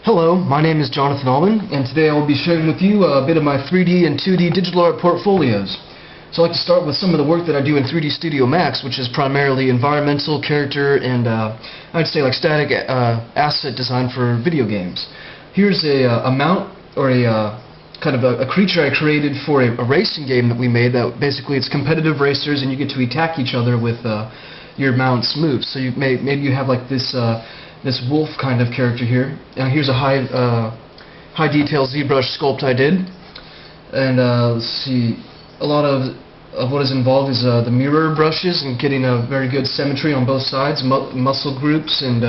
Hello, my name is Jonathan Allman, and today I will be sharing with you a bit of my 3D and 2D digital art portfolios. So I'd like to start with some of the work that I do in 3D Studio Max, which is primarily environmental, character, and I'd say like static asset design for video games. Here's a mount, or a kind of a creature I created for a racing game that we made. That basically it's competitive racers, and you get to attack each other with your mount's moves. So maybe you have like this wolf kind of character here. And here's a high detail ZBrush sculpt I did. And let's see, a lot of what is involved is the mirror brushes and getting a very good symmetry on both sides, muscle groups, and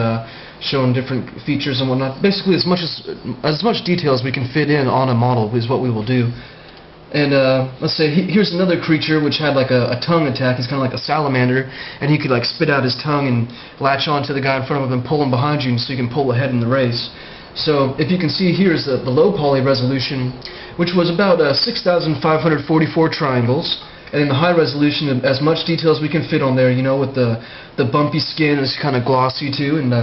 showing different features and whatnot. Basically, as much detail as we can fit in on a model is what we will do. And let's say here's another creature which had like a tongue attack. He's kind of like a salamander, and he could like spit out his tongue and latch onto the guy in front of him and pull him behind you, so you can pull ahead in the race. So if you can see, here's the low poly resolution, which was about 6,544 triangles, and in the high resolution, as much detail as we can fit on there. You know, with the bumpy skin is kind of glossy too, and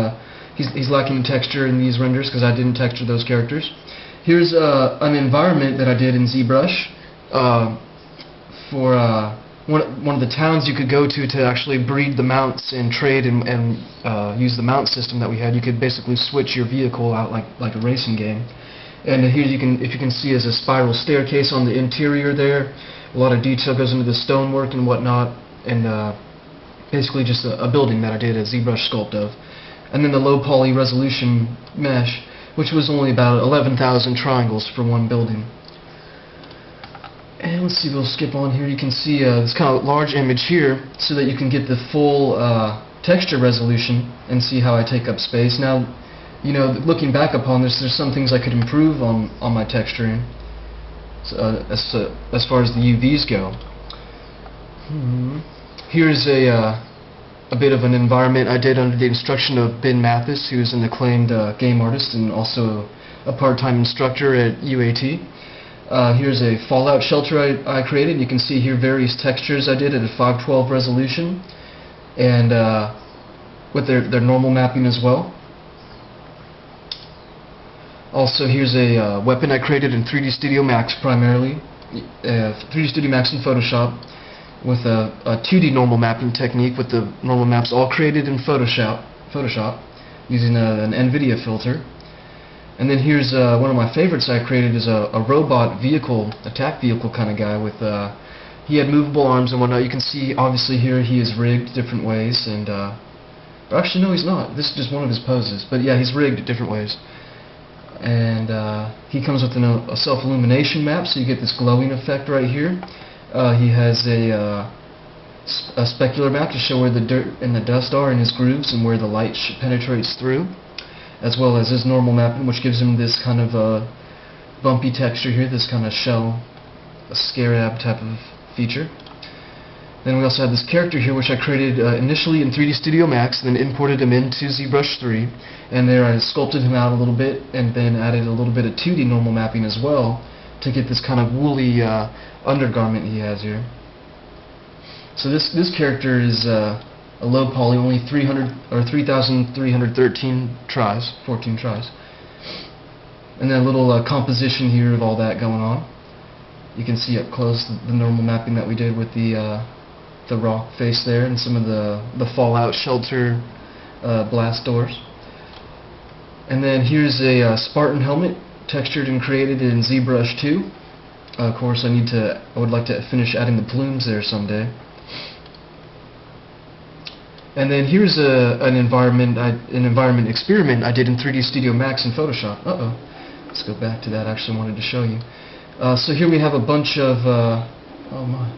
he's lacking texture in these renders because I didn't texture those characters. Here's an environment that I did in ZBrush for one of the towns you could go to actually breed the mounts and trade and use the mount system that we had. You could basically switch your vehicle out like a racing game. And here if you can see, is a spiral staircase on the interior there. A lot of detail goes into the stonework and whatnot, and basically just a building that I did a ZBrush sculpt of. And then the low poly resolution mesh, which was only about 11,000 triangles for one building. And let's see, we'll skip on here. You can see this kind of large image here, so that you can get the full texture resolution and see how I take up space. Now, you know, looking back upon this, there's some things I could improve on my texturing, as far as the UVs go. Here's a bit of an environment I did under the instruction of Ben Mathis, who is an acclaimed game artist and also a part-time instructor at UAT. Here's a Fallout shelter I created. You can see here various textures I did at a 512 resolution, and with their normal mapping as well. Also, here's a weapon I created in 3D Studio Max primarily, 3D Studio Max and Photoshop, with a 2D normal mapping technique, with the normal maps all created in Photoshop using an NVIDIA filter. And then here's one of my favorites I created, is a robot vehicle, attack vehicle kind of guy with he had movable arms and whatnot. You can see obviously here he is rigged different ways, and or actually no, he's not. This is just one of his poses, but yeah, he's rigged different ways. And he comes with a self-illumination map, so you get this glowing effect right here. He has a specular map to show where the dirt and the dust are in his grooves and where the light penetrates through, as well as his normal mapping, which gives him this kind of bumpy texture here, this kind of shell, a scarab type of feature. Then we also have this character here, which I created initially in 3D Studio Max, then imported him into ZBrush 3, and there I sculpted him out a little bit, and then added a little bit of 2D normal mapping as well, to get this kind of woolly undergarment he has here. So this character is a low poly, only 3,313 tries, 14 tries. And then a little composition here of all that going on. You can see up close the normal mapping that we did with the rock face there, and some of the Fallout shelter blast doors. And then here's a Spartan helmet, textured and created in ZBrush 2. Of course, I would like to finish adding the plumes there someday. And then here's an environment experiment I did in 3D Studio Max and Photoshop. Let's go back to that. I actually wanted to show you. So here we have a bunch of oh my.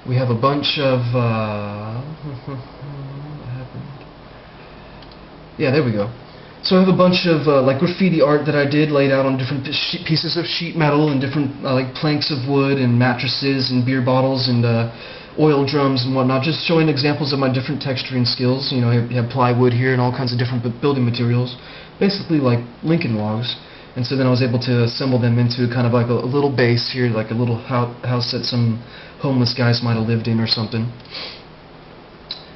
We have a bunch of what happened? Yeah, there we go. So I have a bunch of like graffiti art that I did laid out on different pieces of sheet metal and different like planks of wood and mattresses and beer bottles and oil drums and whatnot, just showing examples of my different texturing skills. You know, you have plywood here and all kinds of different building materials, basically like Lincoln logs. And so then I was able to assemble them into kind of like a little base here, like a little house that some homeless guys might have lived in or something.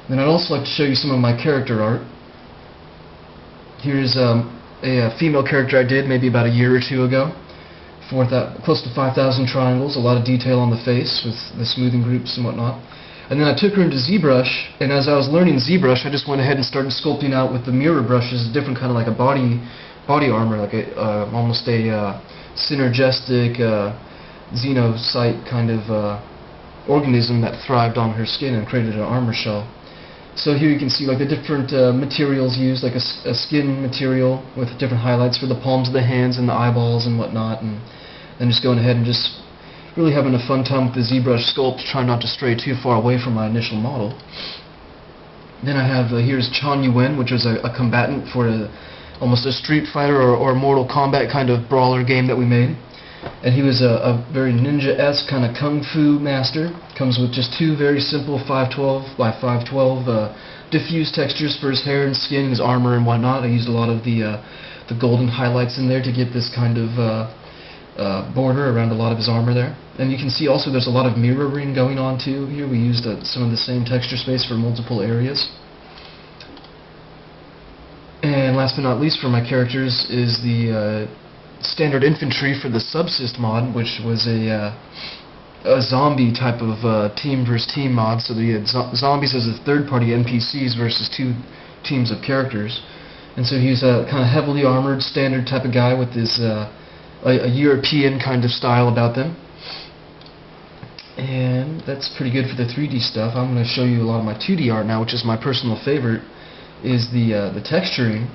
Then I'd also like to show you some of my character art. Here's a female character I did maybe about a year or two ago. Close to 5,000 triangles, a lot of detail on the face with the smoothing groups and whatnot. And then I took her into ZBrush, and as I was learning ZBrush, I just went ahead and started sculpting out with the mirror brushes, a different kind of like a body armor, like almost a synergistic xenocyte kind of organism that thrived on her skin and created an armor shell. So here you can see like the different materials used, like a skin material with different highlights for the palms of the hands and the eyeballs and whatnot, and then just going ahead and just really having a fun time with the ZBrush sculpt, trying not to stray too far away from my initial model. Then I have here's Chan Yuen, which was a combatant for almost a Street Fighter or Mortal Kombat kind of brawler game that we made. And he was a very ninja-esque kind of kung fu master. Comes with just two very simple 512 by 512 diffused textures for his hair and skin, his armor and whatnot. I used a lot of the golden highlights in there to get this kind of border around a lot of his armor there. And you can see also there's a lot of mirroring going on too. Here we used some of the same texture space for multiple areas. And last but not least for my characters is the standard infantry for the Subsist mod, which was a zombie type of team versus team mod. So we had zombies as a third-party NPCs versus two teams of characters. And so he's a kind of heavily armored, standard type of guy with this a European kind of style about them. And that's pretty good for the 3D stuff. I'm going to show you a lot of my 2D art now, which is my personal favorite, is the texturing.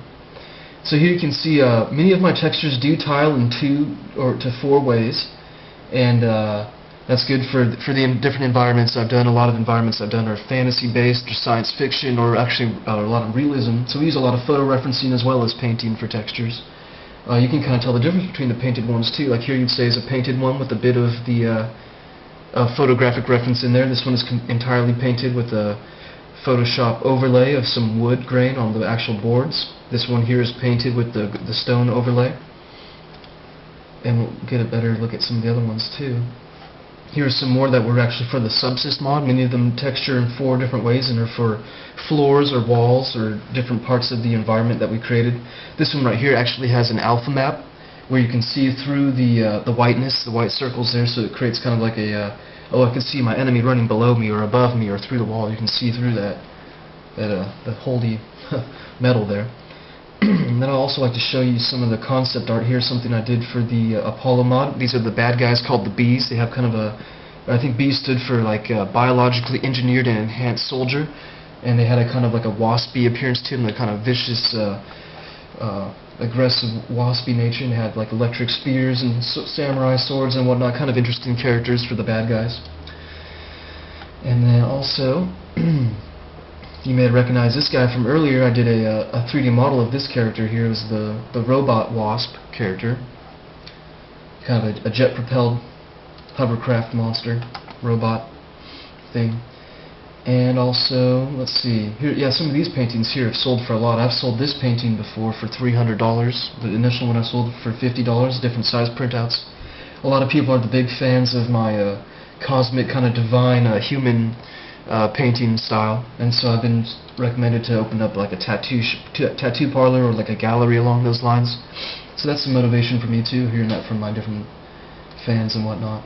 So here you can see many of my textures do tile in 2 or to 4 ways, and that's good for the different environments I've done. A lot of environments I've done are fantasy-based or science fiction or actually a lot of realism. So we use a lot of photo referencing as well as painting for textures. You can kind of tell the difference between the painted ones too. Like here you'd say is a painted one with a bit of the photographic reference in there. This one is entirely painted with a Photoshop overlay of some wood grain on the actual boards. This one here is painted with the stone overlay. And we'll get a better look at some of the other ones too. Here's some more that were actually for the Subsist mod. Many of them texture in 4 different ways and are for floors or walls or different parts of the environment that we created. This one right here actually has an alpha map where you can see through the whiteness, the white circles there, so it creates kind of like a oh, I can see my enemy running below me or above me or through the wall. You can see through that holy metal there. And then I'd also like to show you some of the concept art here, something I did for the Apollo mod. These are the bad guys called the Bees. They have kind of I think B stood for like biologically engineered and enhanced soldier, and they had a kind of like a waspy appearance to them, the kind of vicious, aggressive waspy nature, and had like electric spears and samurai swords and whatnot, kind of interesting characters for the bad guys. And then also, you may recognize this guy from earlier. I did a 3D model of this character here. It was the robot wasp character, kind of a jet-propelled hovercraft monster robot thing. And also, let's see, here, yeah, some of these paintings here have sold for a lot. I've sold this painting before for $300. The initial one I sold for $50, different size printouts. A lot of people are the big fans of my cosmic kind of divine human painting style, and so I've been recommended to open up like a tattoo parlor or like a gallery along those lines. So that's the motivation for me too, hearing that from my different fans and whatnot.